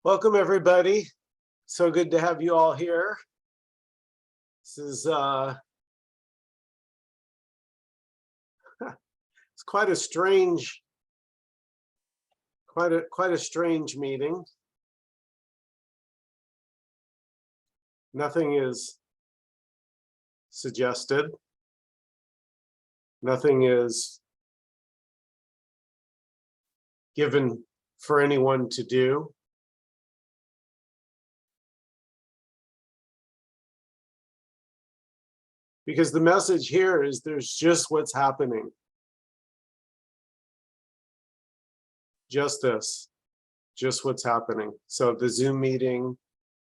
Welcome, everybody. So good to have you all here. This is it's quite a strange meeting. Nothing is suggested. Nothing is given for anyone to do. Because the message here is there's just what's happening. Just this, just what's happening. So the Zoom meeting,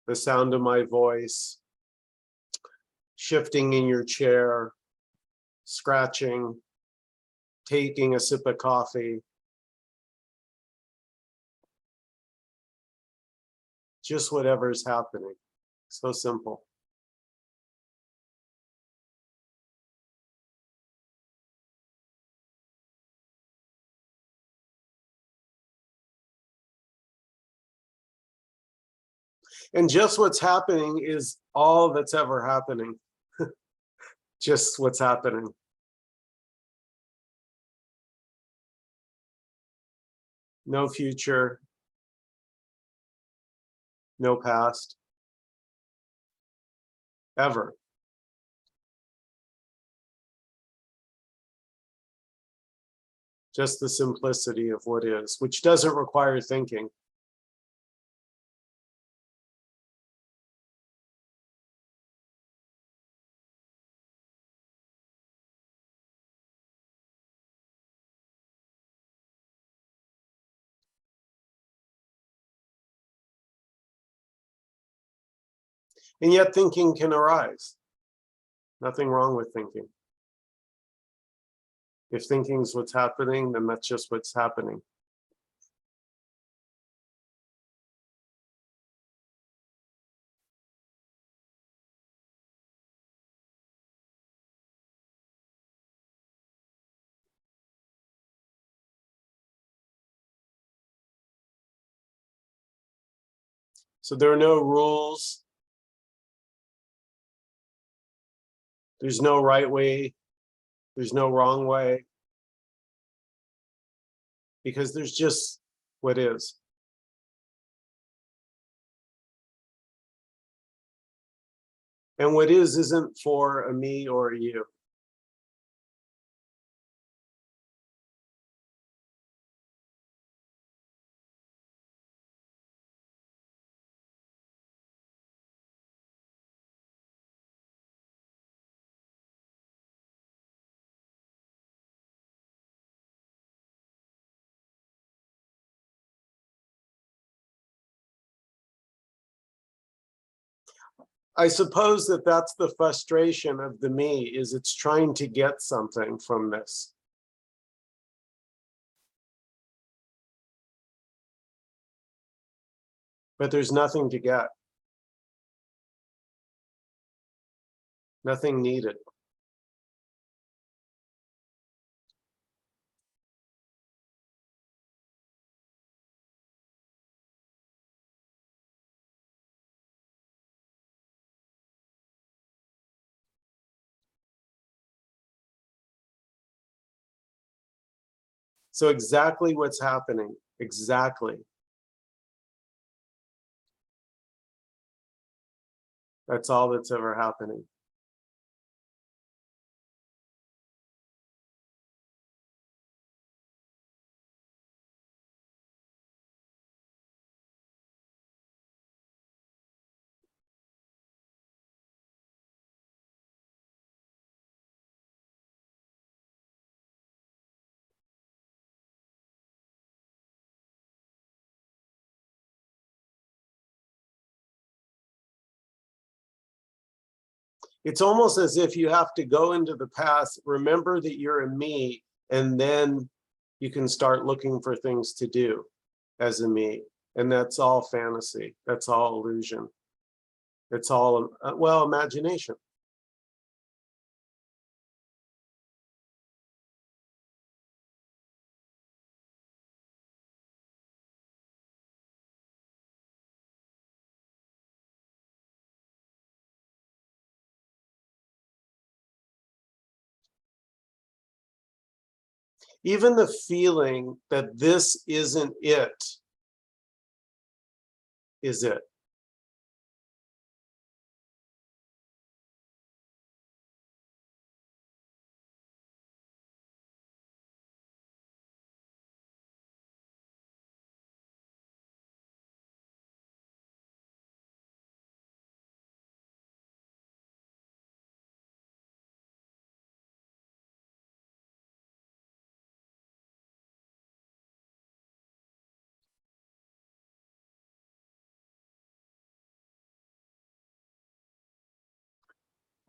the sound of my voice, shifting in your chair, scratching, taking a sip of coffee. Just whatever's happening. So simple. And just what's happening is all that's ever happening. Just what's happening. No future, no past, ever. Just the simplicity of what is, which doesn't require thinking. And yet thinking can arise. Nothing wrong with thinking. If thinking is what's happening, then that's just what's happening. So there are no rules. There's no right way. There's no wrong way. Because there's just what is. And what is isn't for a me or a you. I suppose that that's the frustration of the me, is it's trying to get something from this. But there's nothing to get. Nothing needed. So exactly what's happening, exactly. That's all that's ever happening. It's almost as if you have to go into the past, remember that you're a me, and then you can start looking for things to do as a me. And that's all fantasy. That's all illusion. It's all, well, imagination. Even the feeling that this isn't it is it.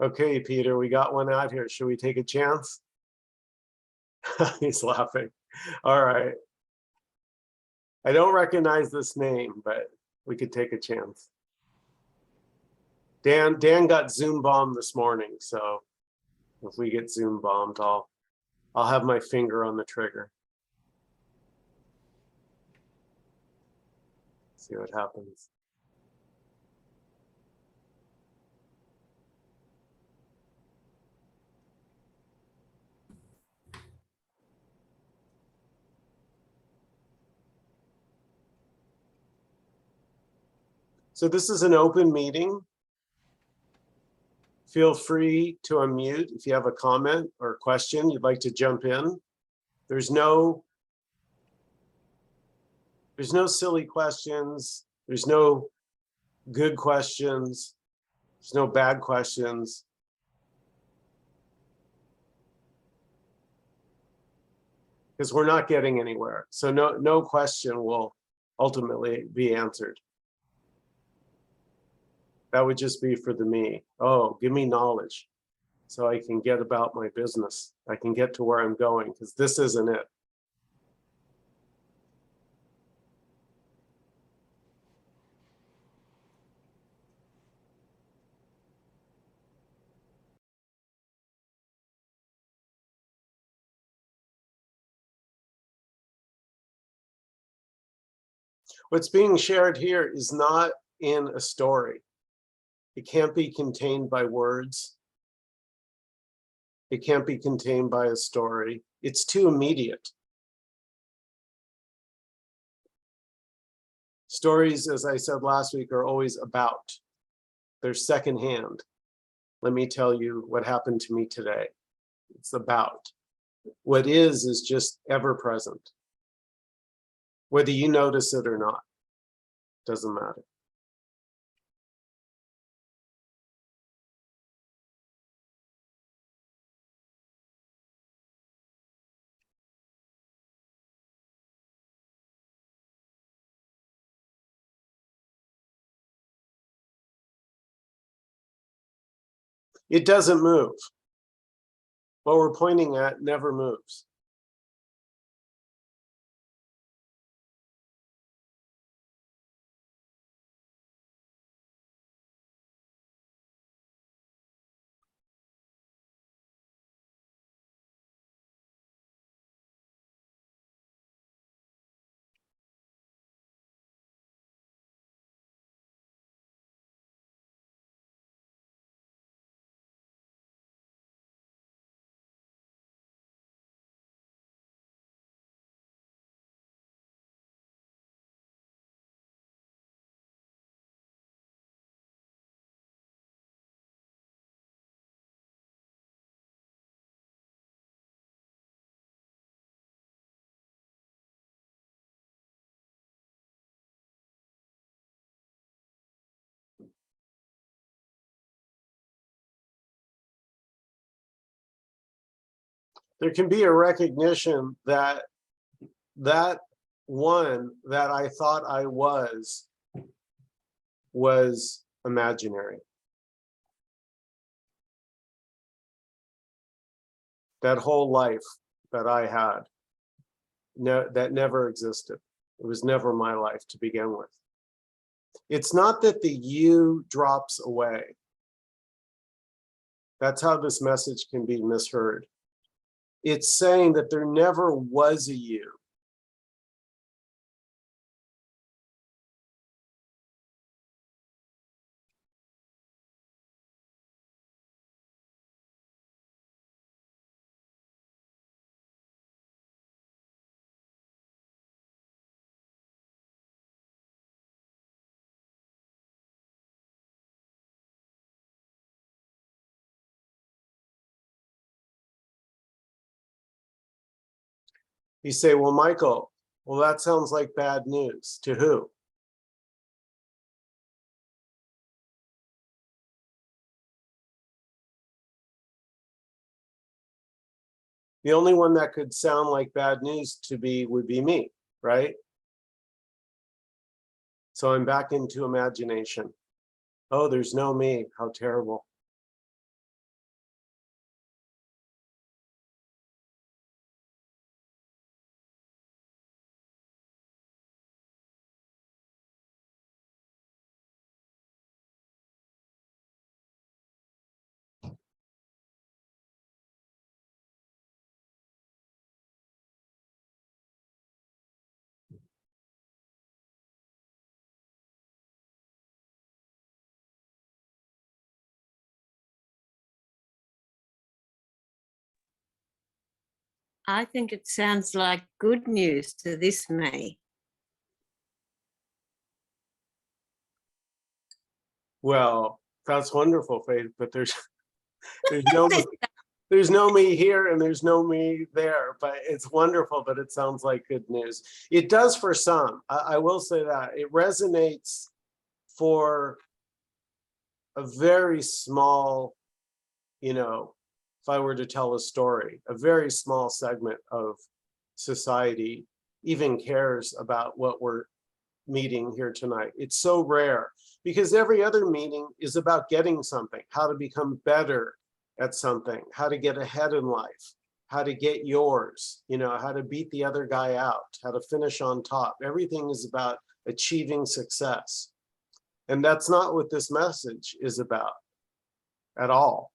Okay, Peter, we got one out here. Should we take a chance? He's laughing. All right. I don't recognize this name, but we could take a chance. Dan got Zoom bombed this morning, so if we get Zoom bombed, I'll have my finger on the trigger. See what happens. So this is an open meeting. Feel free to unmute if you have a comment or question you'd like to jump in. There's no silly questions. There's no good questions. There's no bad questions. Because we're not getting anywhere. So no question will ultimately be answered. That would just be for the me. Oh, give me knowledge so I can get about my business. I can get to where I'm going, because this isn't it. What's being shared here is not in a story. It can't be contained by words. It can't be contained by a story. It's too immediate. Stories, as I said last week, are always about. They're secondhand. Let me tell you what happened to me today. It's about. What is just ever present. Whether you notice it or not, doesn't matter. It doesn't move. What we're pointing at never moves. There can be a recognition that that one that I thought I was imaginary. That whole life that I had, that never existed. It was never my life to begin with. It's not that the you drops away. That's how this message can be misheard. It's saying that there never was a you. You say, well, Michael, well, that sounds like bad news. To who? The only one that could sound like bad news to be would be me, right? So I'm back into imagination. Oh, there's no me. How terrible. I think it sounds like good news to this me. Well, that's wonderful, Faith, but there's no there's no me here and there's no me there, but it's wonderful, but it sounds like good news. It does for some. I will say that it resonates for a very small, you know, if I were to tell a story, a very small segment of society even cares about what we're meeting here tonight. It's so rare because every other meeting is about getting something, how to become better at something, how to get ahead in life, how to get yours, you know, how to beat the other guy out, how to finish on top. Everything is about achieving success. And that's not what this message is about at all.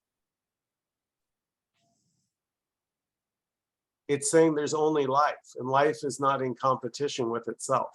It's saying there's only life, and life is not in competition with itself.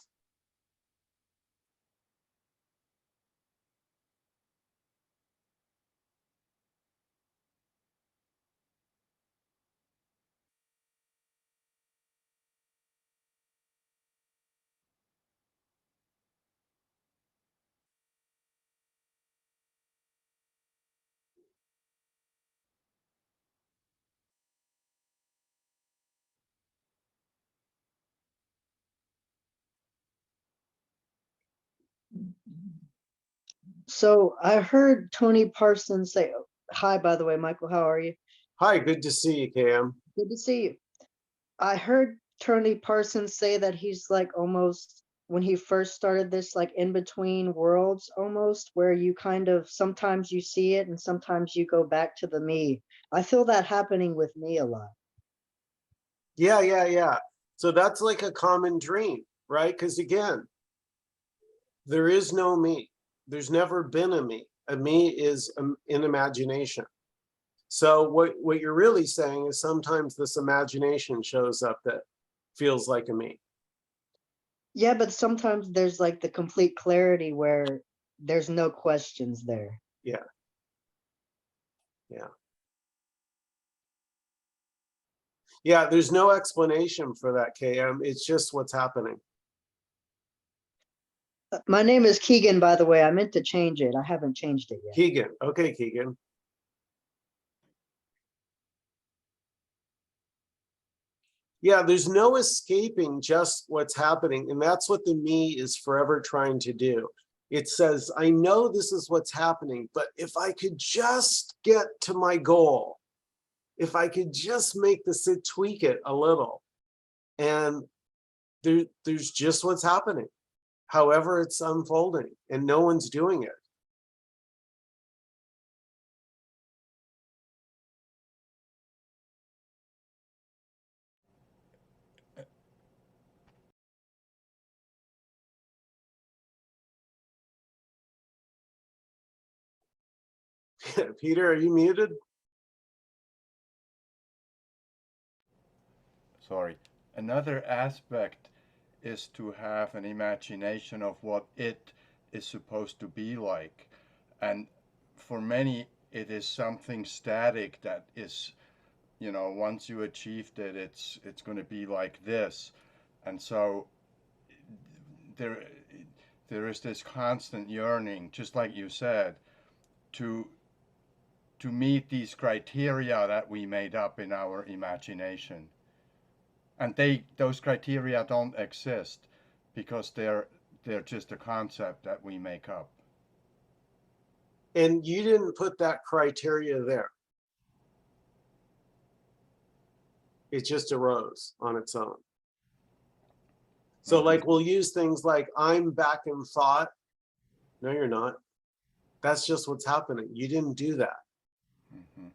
So I heard Tony Parsons say, hi, by the way, Michael, how are you? Hi, good to see you, Cam. Good to see you. I heard Tony Parsons say that he's like almost, when he first started this, like in between worlds almost, where you kind of, sometimes you see it and sometimes you go back to the me. I feel that happening with me a lot. Yeah. So that's like a common dream, right? Because again, there is no me. There's never been a me. A me is in imagination. So what you're really saying is sometimes this imagination shows up that feels like a me. Yeah, but sometimes there's like the complete clarity where there's no questions there. Yeah. Yeah, there's no explanation for that, KM. It's just what's happening. My name is Keegan, by the way. I meant to change it. I haven't changed it yet. Keegan. Okay, Keegan. Yeah, there's no escaping just what's happening. And that's what the me is forever trying to do. It says, I know this is what's happening, but if I could just get to my goal, if I could just make tweak it a little, and there's just what's happening, however it's unfolding, and no one's doing it. Peter, are you muted? Sorry. Another aspect is to have an imagination of what it is supposed to be like. And for many, it is something static that is, you know, once you achieved it, it's going to be like this. And so there is this constant yearning, just like you said, to meet these criteria that we made up in our imagination. And those criteria don't exist because they're just a concept that we make up. And you didn't put that criteria there. It just arose on its own. So like we'll use things like I'm back in thought. No, you're not. That's just what's happening. You didn't do that. Mm-hmm.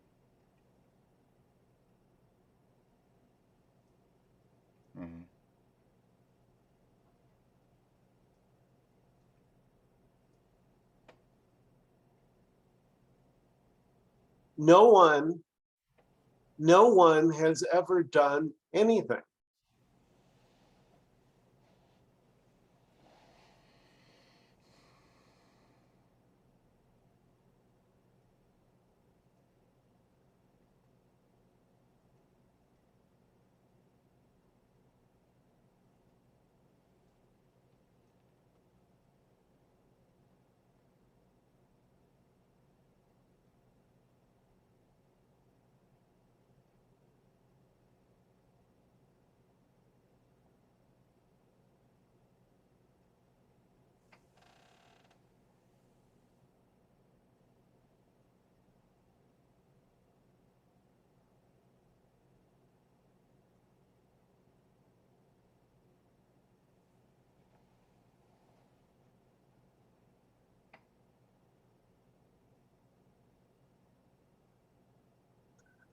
Mm-hmm. No one has ever done anything.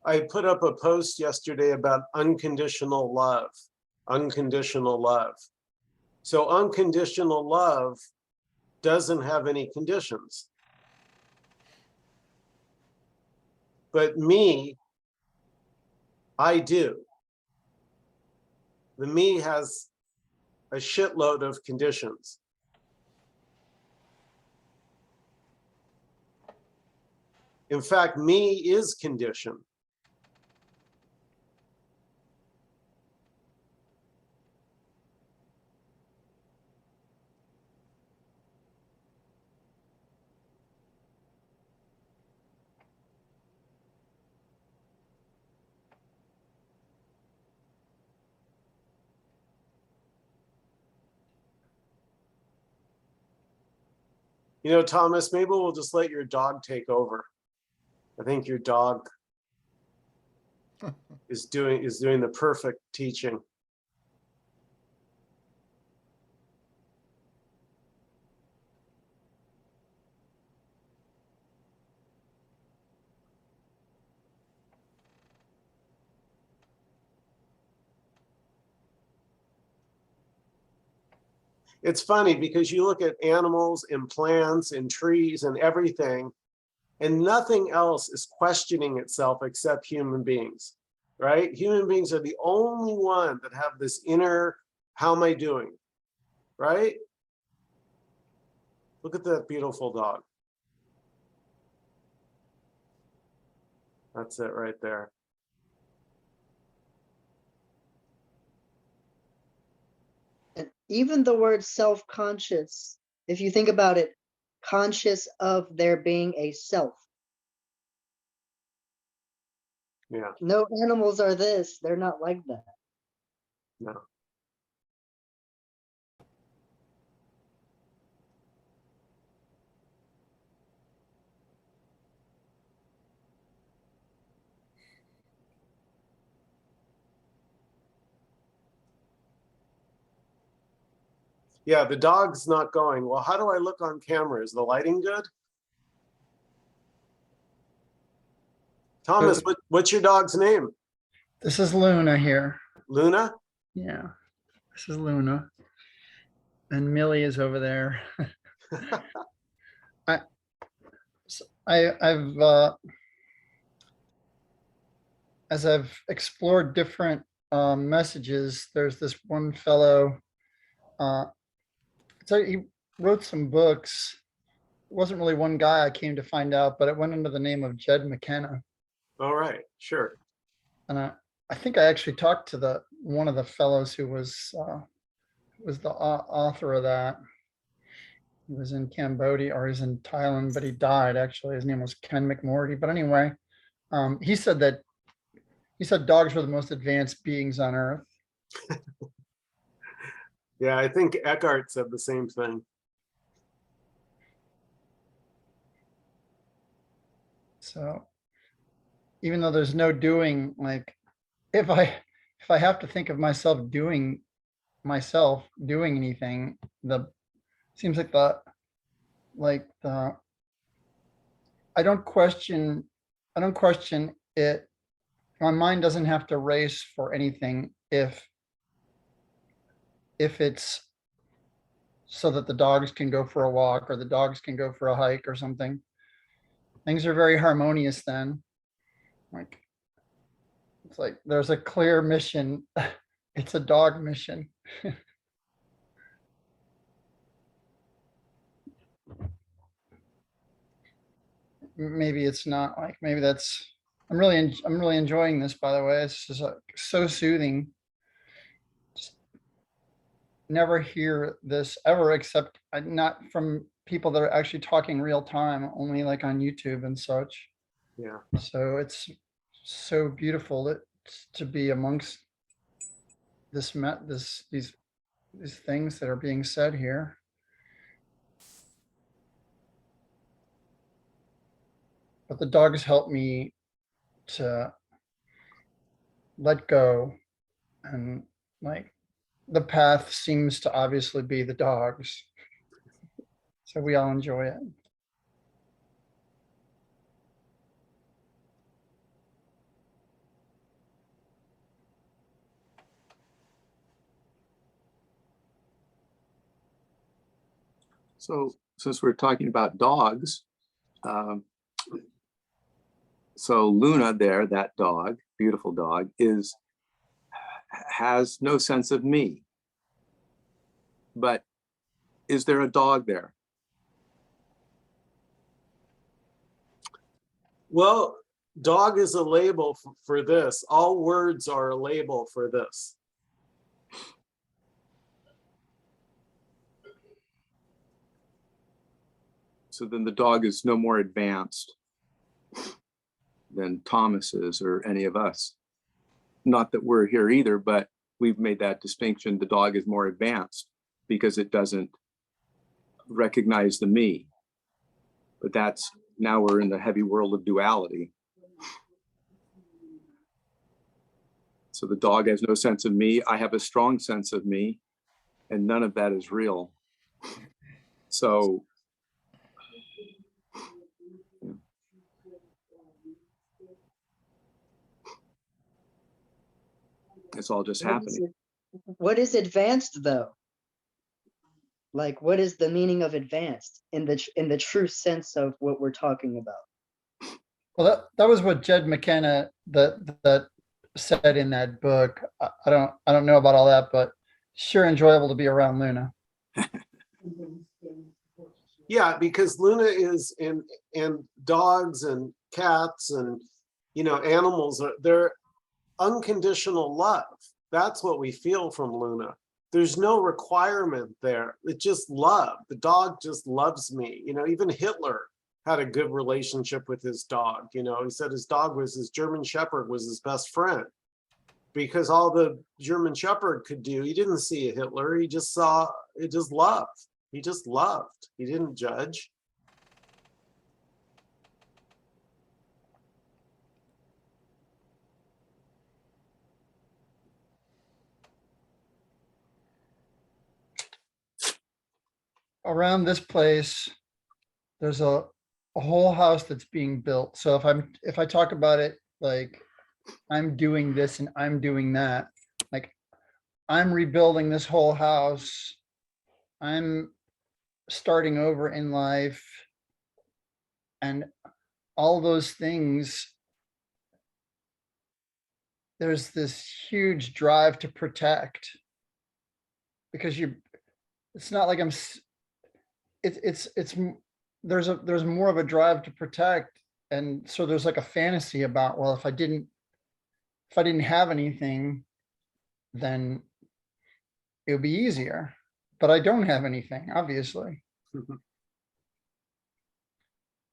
I put up a post yesterday about unconditional love. Unconditional love. So unconditional love doesn't have any conditions. But me, I do. The me has a shitload of conditions. In fact, me is conditioned. You know, Thomas, maybe we'll just let your dog take over. I think your dog is doing the perfect teaching. It's funny because you look at animals and plants and trees and everything, and nothing else is questioning itself except human beings, right? Human beings are the only one that have this inner, how am I doing, right? Look at that beautiful dog. That's it right there. And even the word self-conscious, if you think about it, conscious of there being a self. Yeah, No animals are this. They're not like that. no. Yeah, the dog's not going, well, how do I look on camera? Is the lighting good? Thomas, what's your dog's name? This is Luna here. Luna? Yeah, this is Luna. And Millie is over there. I've as I've explored different messages, there's this one fellow. So he wrote some books. It wasn't really one guy, I came to find out, but it went under the name of Jed McKenna. All right, sure. And I think I actually talked to one of the fellows who was the author of that. He was in Cambodia, or he's in Thailand, but he died actually. His name was Ken McMorty. But anyway, he said dogs were the most advanced beings on Earth. Yeah, I think Eckhart said the same thing. So even though there's no doing, like if I have to think of myself doing anything, the seems like the I don't question it. My mind doesn't have to race for anything if it's so that the dogs can go for a walk or the dogs can go for a hike or something. Things are very harmonious then. Like it's like there's a clear mission. It's a dog mission. Maybe it's not, like maybe that's I'm really enjoying this, by the way. It's just like so soothing. Just never hear this ever, except not from people that are actually talking real time, only like on YouTube and such. Yeah. So it's so beautiful to be amongst these things that are being said here. But the dogs help me to let go, and like the path seems to obviously be the dogs. So we all enjoy it. So since we're talking about dogs, um, so Luna there, that dog, beautiful dog, has no sense of me. But is there a dog there? Well, dog is a label for this. All words are a label for this. So then the dog is no more advanced than Thomas is or any of us. Not that we're here either, but we've made that distinction. The dog is more advanced because it doesn't recognize the me. But that's, now we're in the heavy world of duality. So the dog has no sense of me. I have a strong sense of me, and none of that is real. So it's all just happening. What is advanced though? Like, what is the meaning of advanced in the true sense of what we're talking about? Well, that was what Jed McKenna that said in that book. I don't know about all that, but sure enjoyable to be around Luna. Yeah, because Luna is in dogs and cats and animals they're unconditional love. That's what we feel from Luna. There's no requirement there. It's just love. The dog just loves me. Even Hitler had a good relationship with his dog. He said his dog was his German Shepherd was his best friend, because all the German Shepherd could do, he didn't see a Hitler. He just saw, it just loved. He just loved. He didn't judge. Around this place, there's a whole house that's being built. So if I talk about it like I'm doing this and I'm doing that, like I'm rebuilding this whole house, I'm starting over in life, and all those things, there's this huge drive to protect, because it's not like there's more of a drive to protect. And so there's like a fantasy about, well, if I didn't have anything, then it would be easier, but I don't have anything, obviously.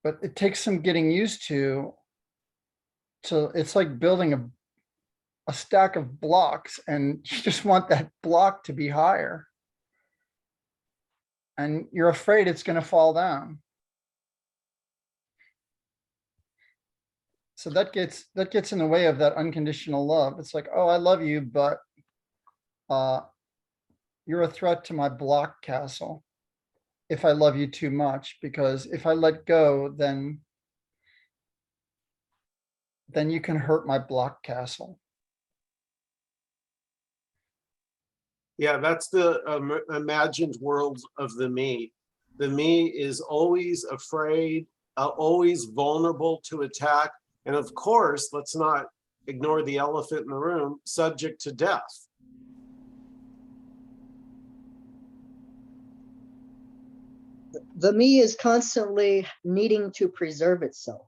But it takes some getting used to. So it's like building a stack of blocks and you just want that block to be higher. And you're afraid it's going to fall down. So that gets in the way of that unconditional love. It's like, oh, I love you, but you're a threat to my block castle if I love you too much, because if I let go, then you can hurt my block castle. Yeah, that's the imagined world of the me. The me is always afraid, always vulnerable to attack. And of course, let's not ignore the elephant in the room, subject to death. The me is constantly needing to preserve itself.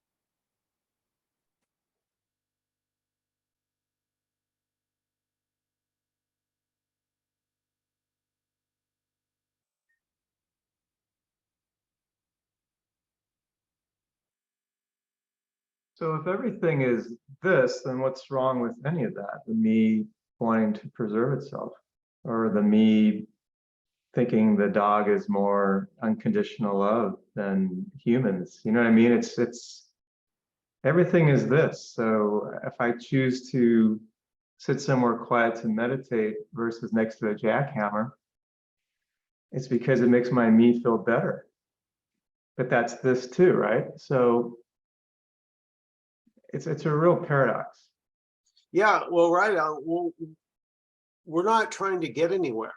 So if everything is this, then what's wrong with any of that? The me wanting to preserve itself, or the me thinking the dog is more unconditional love than humans. You know what I mean? It's everything is this. So if I choose to sit somewhere quiet to meditate versus next to a jackhammer, it's because it makes my me feel better. But that's this too, right? So it's a real paradox. Yeah, well, right. Well, we're not trying to get anywhere.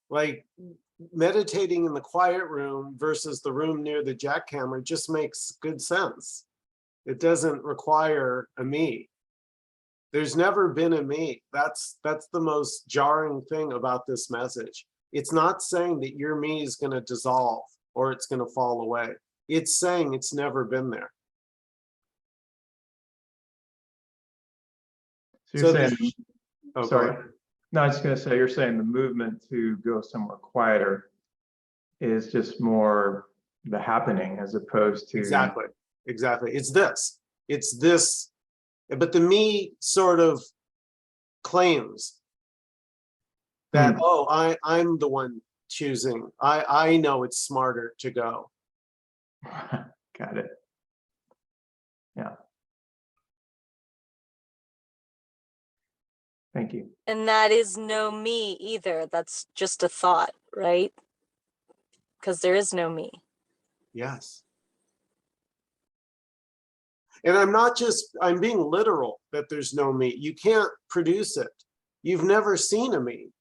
Like meditating in the quiet room versus the room near the jackhammer just makes good sense. It doesn't require a me. There's never been a me. That's the most jarring thing about this message. It's not saying that your me is going to dissolve or it's going to fall away. It's saying it's never been there. So you're saying, oh, go sorry. ahead. No, I was just going to say, you're saying the movement to go somewhere quieter is just more the happening as opposed to. Exactly. It's this, but the me sort of claims that, oh, I'm the one choosing. I know it's smarter to go. Got it. Yeah. Thank you. And that is no me either. That's just a thought, right? Because there is no me. Yes. And I'm being literal that there's no me. You can't produce it. You've never seen a me.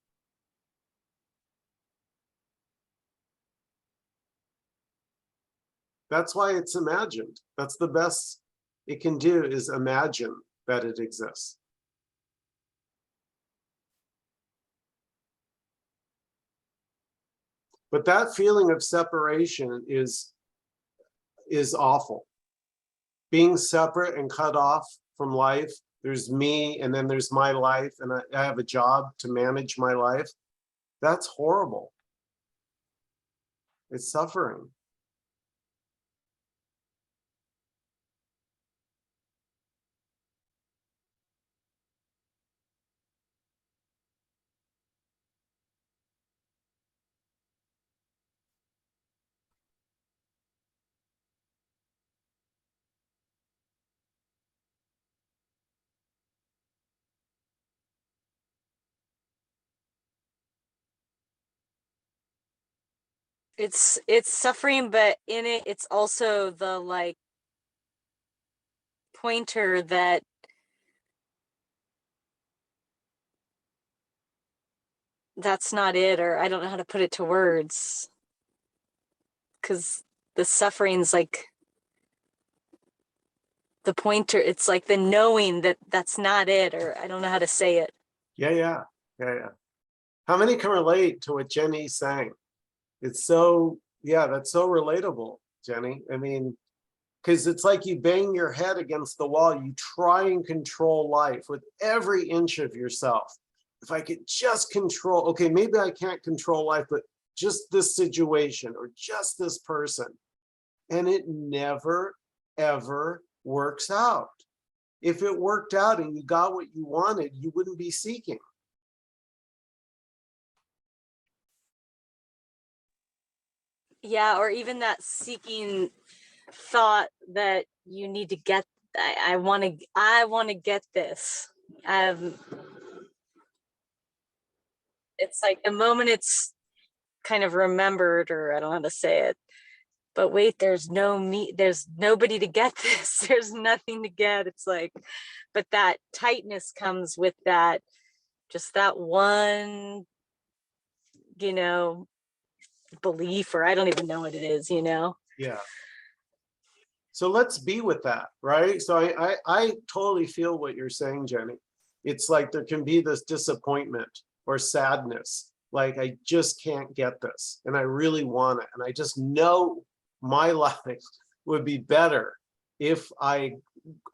That's why it's imagined. That's the best it can do, is imagine that it exists. But that feeling of separation is awful. Being separate and cut off from life. There's me, and then there's my life, and I have a job to manage my life. That's horrible. It's suffering. It's suffering, but in it, it's also the like pointer that that's not it, or I don't know how to put it to words. Because the suffering's like the pointer, it's like the knowing that that's not it, or I don't know how to say it. Yeah. How many can relate to what Jenny's saying? It's so, yeah, that's so relatable, Jenny. I mean, because it's like you bang your head against the wall. You try and control life with every inch of yourself. If I could just control, okay, maybe I can't control life, but just this situation or just this person. And it never, ever works out. if it worked out and you got what you wanted, you wouldn't be seeking. Yeah, or even that seeking thought that you need to get, I want to get this. It's like the moment it's kind of remembered, or I don't know how to say it, but wait, there's nobody to get this. There's nothing to get. It's like, but that tightness comes with that, just that one, belief, or I don't even know what it is, Yeah. So let's be with that, right? So I totally feel what you're saying, Jenny. It's like there can be this disappointment or sadness, like I just can't get this and I really want it. And I just know my life would be better if I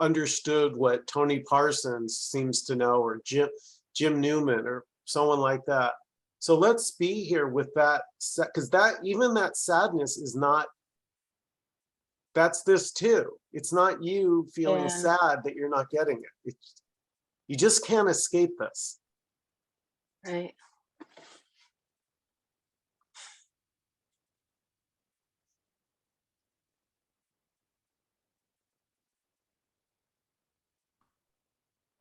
understood what Tony Parsons seems to know, or Jim Newman, or someone like that. So let's be here with that, because that, even that sadness is not, that's this too. It's not you feeling Yeah. sad that you're not getting it. You just can't escape this. Right.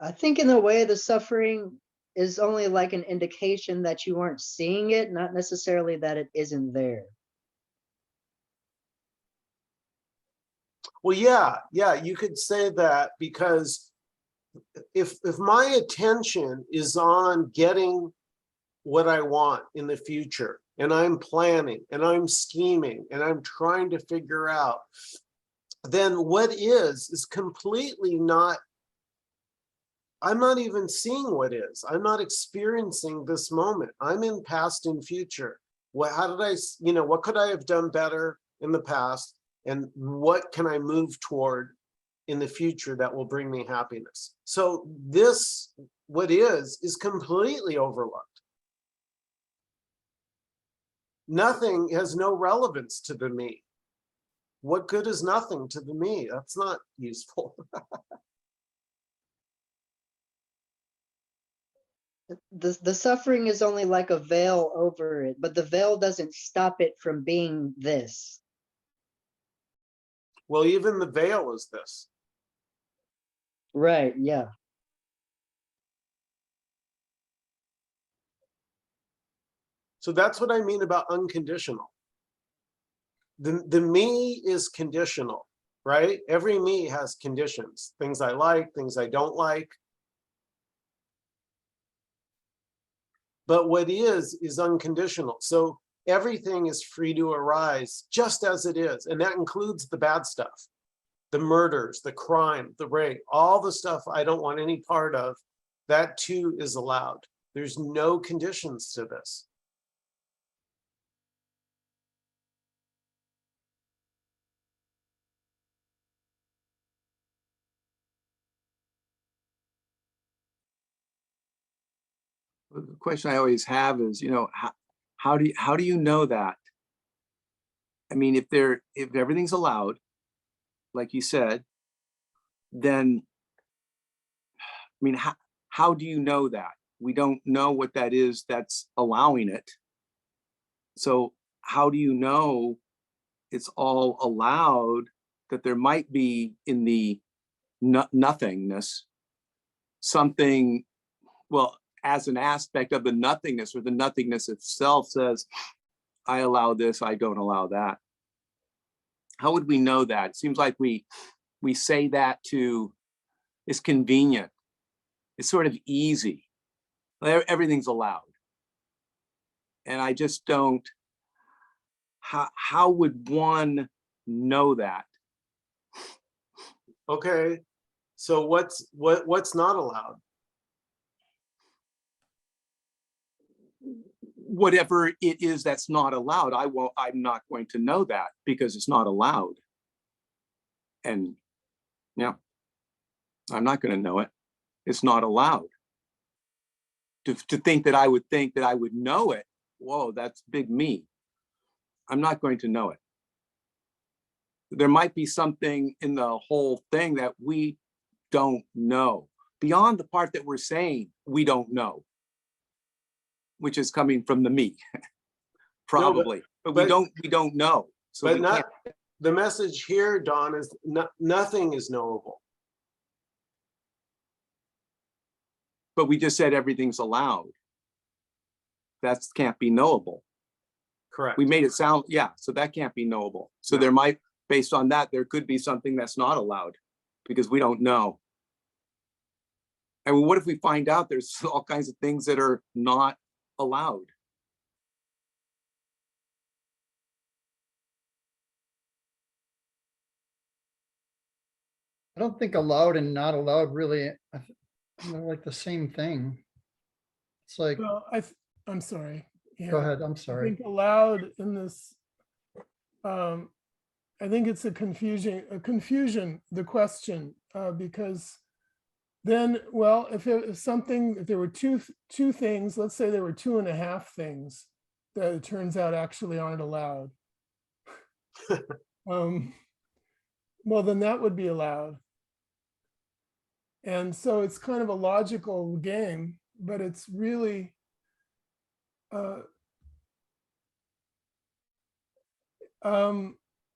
I think in a way the suffering is only like an indication that you aren't seeing it, not necessarily that it isn't there. Well, yeah, you could say that, because if my attention is on getting what I want in the future, and I'm planning and I'm scheming and I'm trying to figure out, then what is completely not, I'm not even seeing what is. I'm not experiencing this moment. I'm in past and future. How did I, what could I have done better in the past? And what can I move toward in the future that will bring me happiness? So this, what is completely overlooked. Nothing has no relevance to the me. What good is nothing to the me? That's not useful. The suffering is only like a veil over it, but the veil doesn't stop it from being this. Well, even the veil is this. Right, yeah. So that's what I mean about unconditional. The me is conditional, right? Every me has conditions, things I like, things I don't like. But what is unconditional. So everything is free to arise just as it is. And that includes the bad stuff, the murders, the crime, the rape, all the stuff I don't want any part of. That too is allowed. There's no conditions to this. The question I always have is, how do you know that? I mean, if everything's allowed, like you said, then, I mean, how do you know that? We don't know what that is that's allowing it. So how do you know it's all allowed, that there might be in the nothingness something, well, as an aspect of the nothingness, or the nothingness itself says, I allow this, I don't allow that. How would we know that? It seems like we say that it's convenient. It's sort of easy. Everything's allowed. And I just don't, how would one know that? Okay, so what's not allowed? Whatever it is that's not allowed, I'm not going to know that, because it's not allowed. And yeah, I'm not going to know it. It's not allowed. To think that I would know it, whoa, that's big me. I'm not going to know it. There might be something in the whole thing that we don't know. Beyond the part that we're saying, we don't know, which is coming from the me, probably. But we don't know. So But we not, can't. the message here, Don, is nothing is knowable. But we just said everything's allowed. That can't be knowable. Correct. We made it sound, yeah, so that can't be knowable. So No. there might, based on that, there could be something that's not allowed because we don't know. And what if we find out there's all kinds of things that are not allowed? I don't think allowed and not allowed really, they're like the same thing. It's like, Well, I'm sorry. go Yeah. ahead, I'm I sorry. think allowed in this, I think it's a confusion, the question, because then, well, if there were two things, let's say there were 2.5 things that it turns out actually aren't allowed. Well, then that would be allowed. And so it's kind of a logical game, but it's really,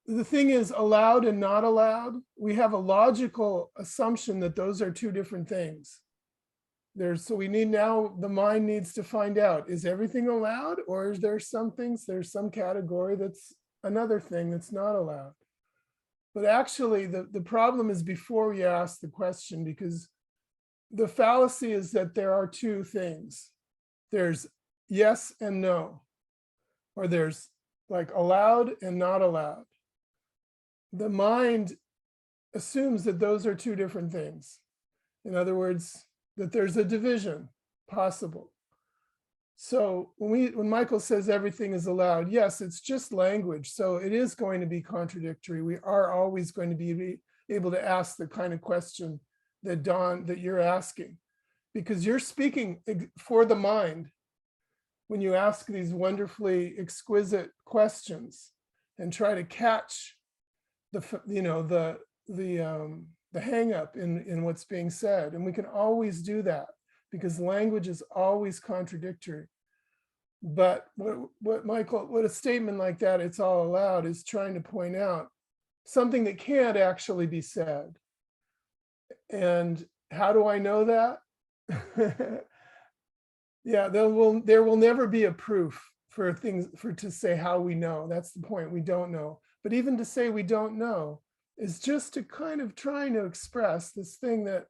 the thing is, allowed and not allowed, we have a logical assumption that those are two different things. So we need now, the mind needs to find out, is everything allowed, or is there some things, there's some category that's another thing that's not allowed. But actually, the problem is before we ask the question, because the fallacy is that there are two things. There's yes and no, or there's like allowed and not allowed. The mind assumes that those are two different things. In other words, that there's a division possible. So when Michael says everything is allowed, yes, it's just language. So it is going to be contradictory. We are always going to be able to ask the kind of question that Don, that you're asking, because you're speaking for the mind when you ask these wonderfully exquisite questions and try to catch the hang up in what's being said. And we can always do that because language is always contradictory. But what a statement like that, it's all allowed, is trying to point out something that can't actually be said. And how do I know that? Yeah, there will never be a proof for things, to say how we know. That's the point. We don't know. But even to say we don't know is just to kind of trying to express this thing that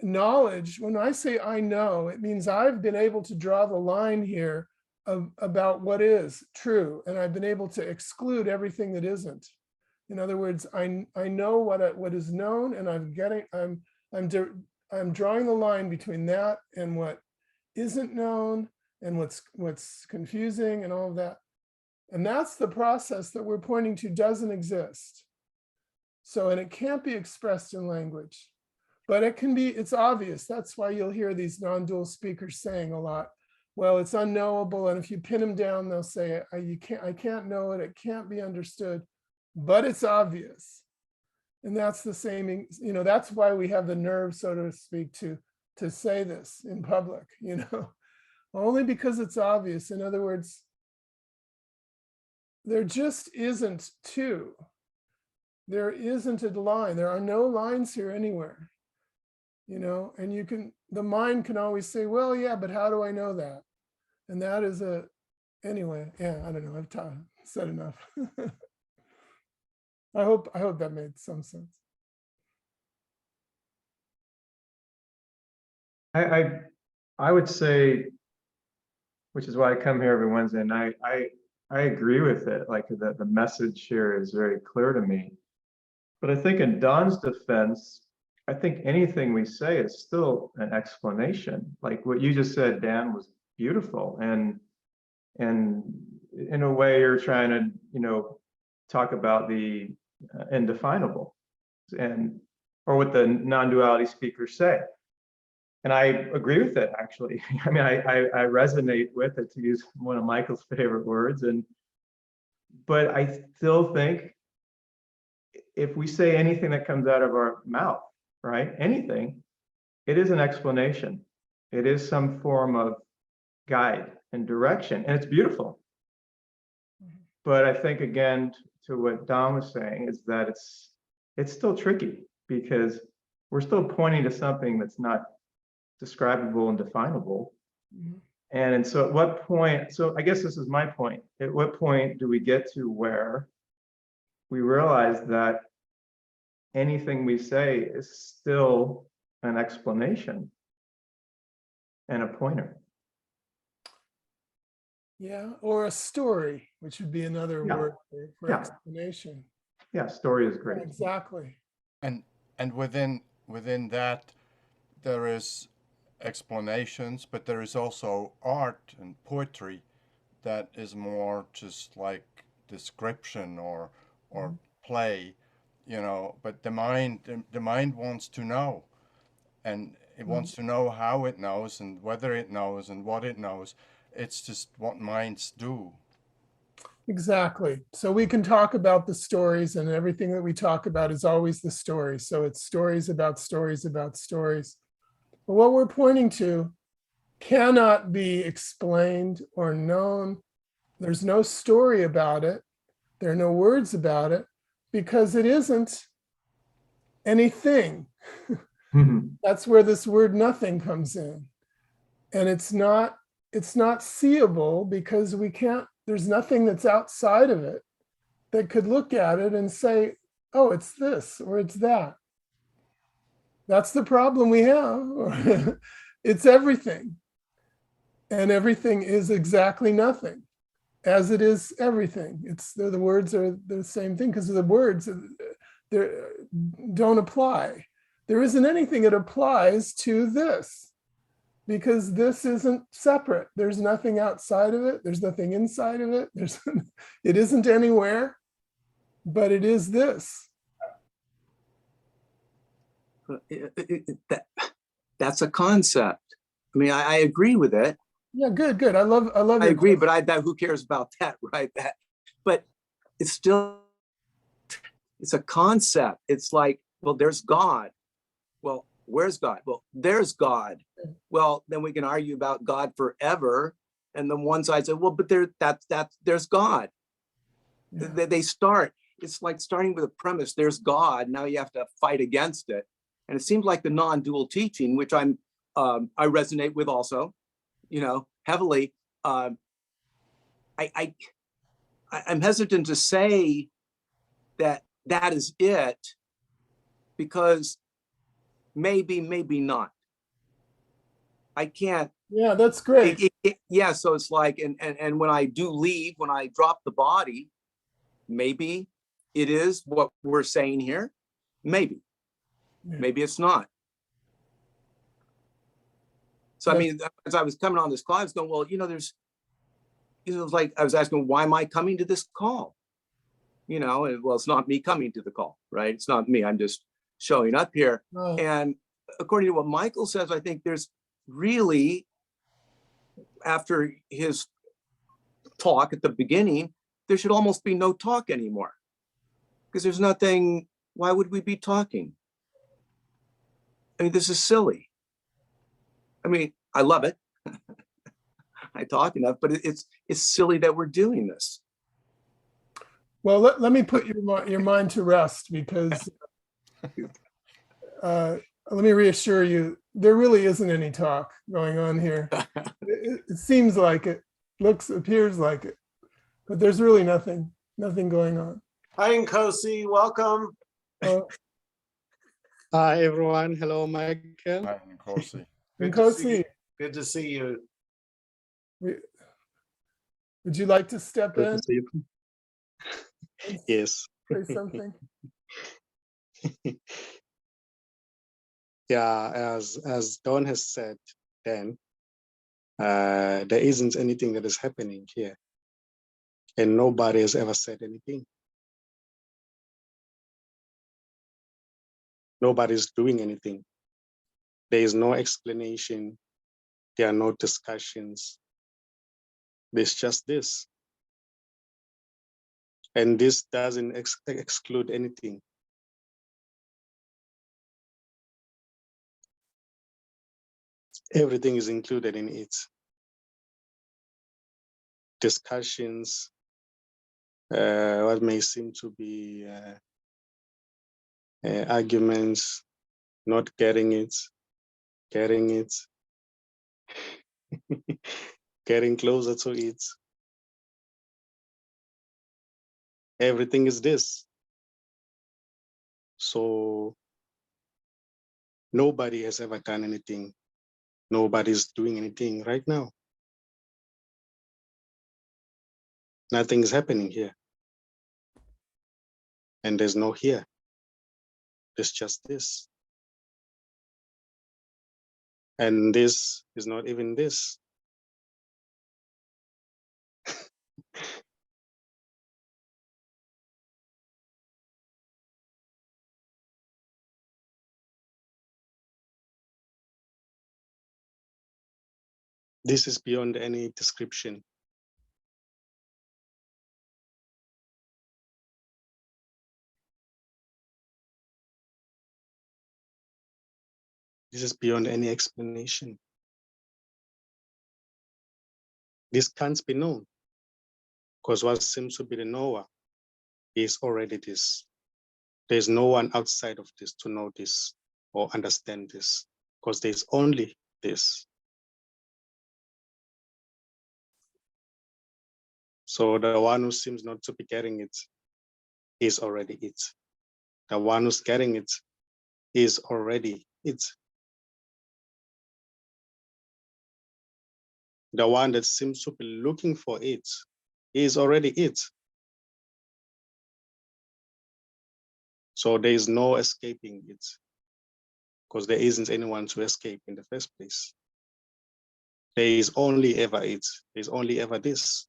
knowledge, when I say I know, it means I've been able to draw the line here about what is true, and I've been able to exclude everything that isn't. In other words, I know what is known, and I'm drawing the line between that and what isn't known, and what's confusing and all of that. And that's the process that we're pointing to doesn't exist. So, and it can't be expressed in language, but it can be, it's obvious. That's why you'll hear these non-dual speakers saying a lot, well, it's unknowable. And if you pin them down, they'll say, I can't know it. It can't be understood, but it's obvious. And that's the same, that's why we have the nerve, so to speak, to say this in public, only because it's obvious. In other words, there just isn't two. There isn't a line. There are no lines here anywhere, and the mind can always say, well, yeah, but how do I know that? And that is anyway, yeah, I don't know. I've said enough. I hope that made some sense. I would say, which is why I come here every Wednesday night, I agree with it. Like the message here is very clear to me. But I think in Don's defense, I think anything we say is still an explanation. Like what you just said, Dan, was beautiful. And in a way, you're trying to, talk about the indefinable or what the non-duality speakers say. And I agree with it, actually. I mean, I resonate with it, to use one of Michael's favorite words. But I still think if we say anything that comes out of our mouth, right? Anything, it is an explanation. It is some form of guide and direction, and it's beautiful. But I think, again, to what Don was saying, is that it's still tricky because we're still pointing to something that's not describable and definable. And so at what point, so I guess this is my point, at what point do we get to where we realize that anything we say is still an explanation and a pointer? Yeah, or a story, which would be another Yeah. word for Yeah. explanation. Yeah, story is Yeah, great. exactly. And within that, there is explanations, but there is also art and poetry that is more just like description or play, you know. But the mind wants to know, and it wants to know how it knows and whether it knows and what it knows. It's just what minds do. Exactly. So we can talk about the stories, and everything that we talk about is always the story. So it's stories about stories about stories. But what we're pointing to cannot be explained or known. There's no story about it. There are no words about it because it isn't anything. That's where this word nothing comes in. And it's not seeable because we can't, there's nothing that's outside of it that could look at it and say, oh, it's this or it's that. That's the problem we have. It's everything. And everything is exactly nothing, as it is everything. It's the words are the same thing because the words don't apply. There isn't anything that applies to this because this isn't separate. There's nothing outside of it. There's nothing inside of it. It isn't anywhere, but it is this. That's a concept. I mean, I agree with it. Yeah, good. I love. I agree, but who cares about that, right? But it's still, it's a concept. It's like, well, there's God. Well, where's God? Well, there's God. Well, then we can argue about God forever. And then one side said, well, but there's God. Yeah. They start. It's like starting with a premise. There's God. Now you have to fight against it. And it seems like the non-dual teaching, which I resonate with also, you know, heavily. I'm hesitant to say that is it, because maybe not. I can't. Yeah, that's great. Yeah, so it's like, and when I do leave, when I drop the body, maybe it is what we're saying here. Maybe. Yeah. Maybe it's not. So, I mean, as I was coming on this call, I was going, well, you know, there's, it was like, I was asking, why am I coming to this call? You know, well, it's not me coming to the call, right? It's not me. I'm just showing up here. Oh. And according to what Michael says, I think there's really, after his talk at the beginning, there should almost be no talk anymore. Because there's nothing, why would we be talking? I mean, this is silly. I mean, I love it. I talk enough, but it's silly that we're doing this. Well, let me put your mind to rest, because let me reassure you, there really isn't any talk going on here. It seems like it, appears like it, but there's really nothing going on. Hi, Nkosi, welcome. Hi, everyone. Hello, Michael. Hi, Nkosi. Nkosi. Good to see you. Would you like to step in? Yes. Say something. Yeah, as Don has said, then there isn't anything that is happening here, and nobody has ever said anything. Nobody's doing anything. There is no explanation. There are no discussions. There's just this. And this doesn't exclude anything. Everything is included in it. Discussions, what may seem to be arguments, not getting it, getting it, getting closer to it. Everything is this. So nobody has ever done anything. Nobody's doing anything right now. Nothing is happening here. And there's no here. There's just this. And this is not even this. This is beyond any description. This is beyond any explanation. This can't be known, because what seems to be the knower is already this. There's no one outside of this to know this or understand this, because there's only this. So the one who seems not to be getting it is already it. The one who's getting it is already it. The one that seems to be looking for it is already it. So there is no escaping it, because there isn't anyone to escape in the first place. There is only ever it. There's only ever this.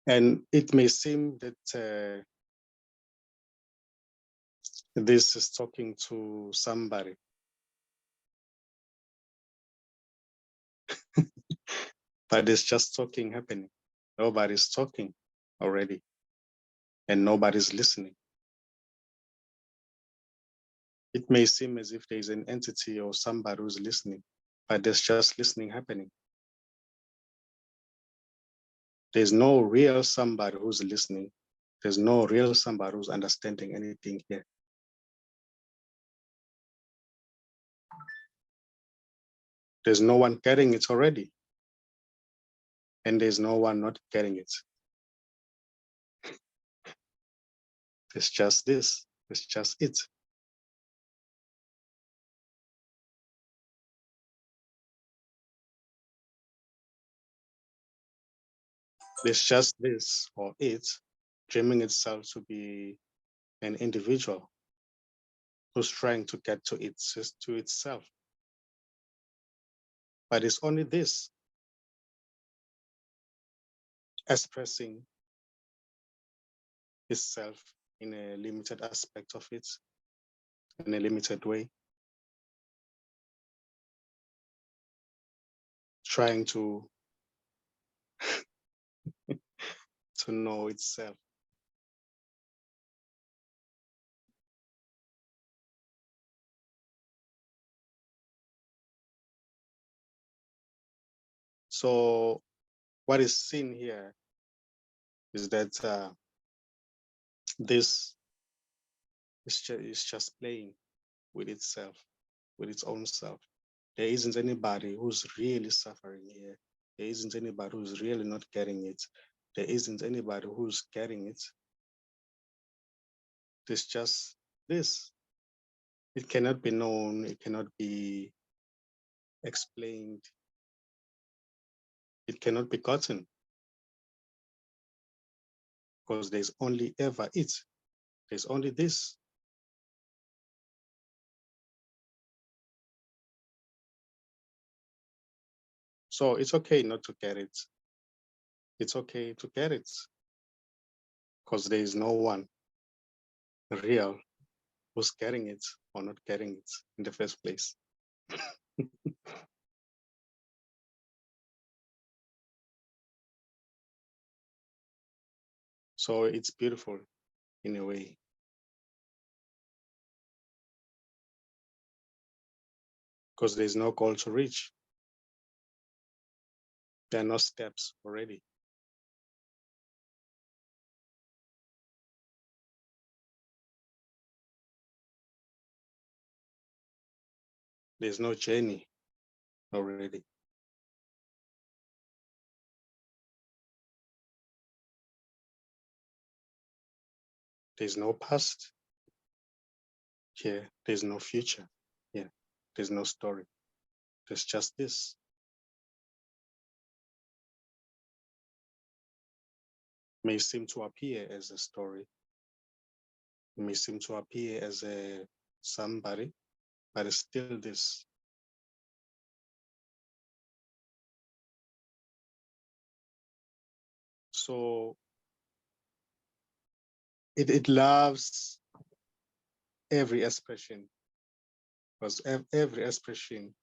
And it may seem that this is talking to somebody. But it's just talking happening. Nobody's talking already, and nobody's listening. It may seem as if there's an entity or somebody who's listening, but there's just listening happening. There's no real somebody who's listening. There's no real somebody who's understanding anything here. There's no one getting it already. And there's no one not getting it. It's just this. It's just it. It's just this, or it, dreaming itself to be an individual who's trying to get to itself. But it's only this, expressing itself in a limited aspect of it, in a limited way, trying to know itself. So what is seen here is that this is just playing with itself, with its own self. There isn't anybody who's really suffering here. There isn't anybody who's really not getting it. There isn't anybody who's getting it. There's just this. It cannot be known. It cannot be explained. It cannot be gotten, because there's only ever it. There's only this. So it's okay not to get it. It's okay to get it, because there is no one real who's getting it or not getting it in the first place. So it's beautiful in a way. Because there's no goal to reach. There are no steps already. There's no journey already. There's no past here. There's no future here. There's no story. There's just this. May seem to appear as a story. May seem to appear as a somebody, but it's still this. So it loves every expression, because every expression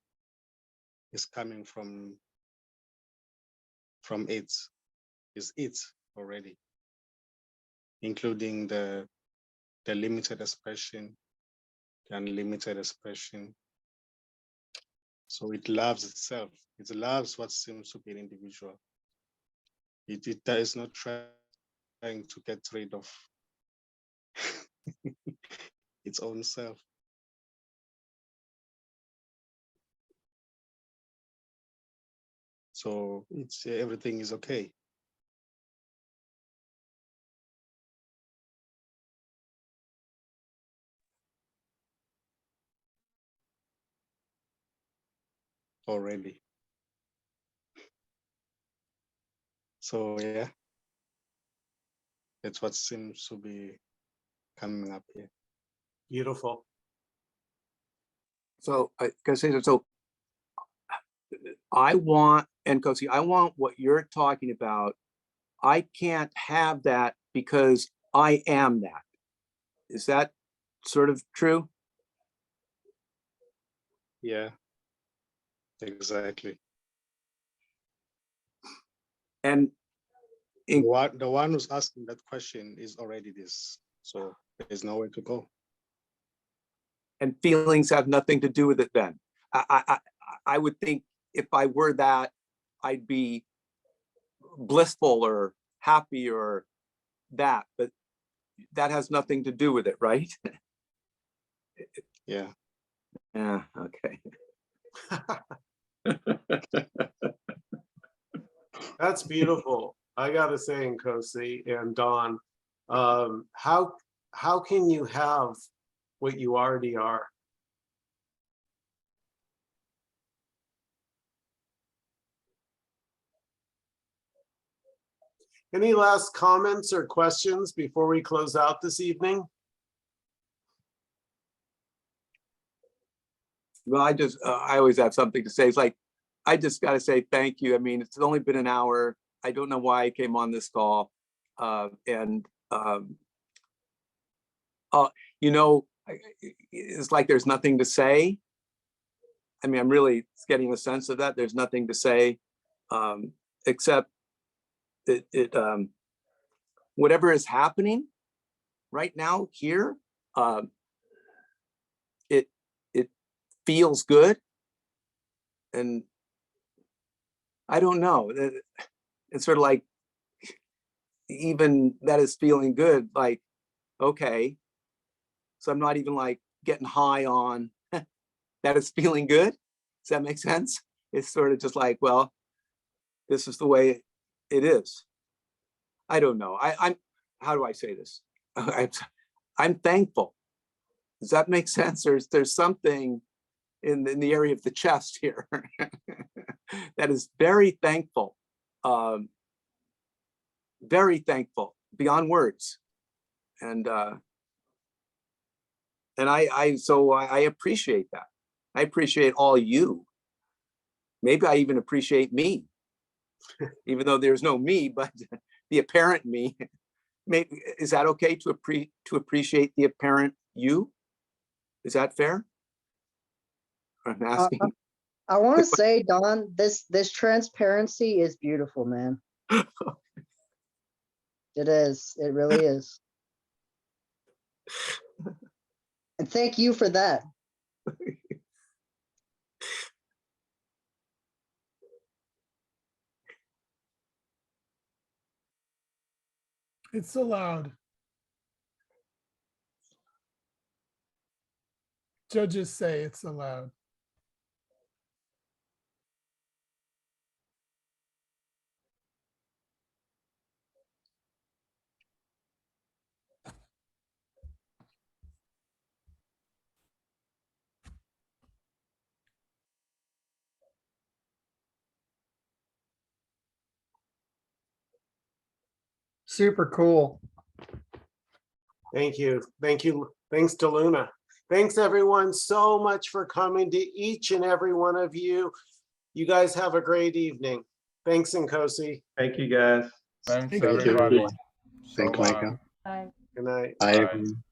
is coming from it, is it already, including the limited expression, the unlimited expression. So it loves itself. It loves what seems to be an individual. It is not trying to get rid of its own self. So it's everything is okay. Already. So yeah, that's what seems to be coming up here. Beautiful. So I gotta say, so I want, Nkosi, I want what you're talking about. I can't have that because I am that. Is that sort of true? Yeah, exactly. And The one who's asking that question is already this. So there's nowhere to go. and feelings have nothing to do with it then. I would think if I were that, I'd be blissful or happy or that, but that has nothing to do with it, right? Yeah. Yeah, okay. That's beautiful. I gotta say, Nkosi and Don, how can you have what you already are? Any last comments or questions before we close out this evening? Well, I always have something to say. It's like, I just got to say thank you. I mean, it's only been an hour. I don't know why I came on this call. You know, it's like there's nothing to say. I mean, I'm really getting a sense of that. There's nothing to say, except whatever is happening right now here, it feels good. And I don't know, it's sort of like, even that is feeling good, like, okay, so I'm not even like getting high on that is feeling good. Does that make sense? It's sort of just like, well, this is the way it is. I don't know. I'm, how do I say this? I'm thankful. Does that make sense? There's something in the area of the chest here that is very thankful. Very thankful beyond words. And I appreciate that. I appreciate all you. Maybe I even appreciate me, even though there's no me, but the apparent me. Maybe, is that okay to appreciate the apparent you? Is that fair? I'm asking. I want to say, Don, this transparency is beautiful, man. It is. It really is. And thank you for that. It's allowed. Judges say it's allowed. Super cool. Thank you. Thank you. Thanks to Luna. Thanks everyone so much for coming, to each and every one of you. You guys have a great evening. Thanks, Nkosi. Thank you, guys. Thanks, Thank you. everybody. Thank you, So Michael. Good night. Bye, Bye. everyone.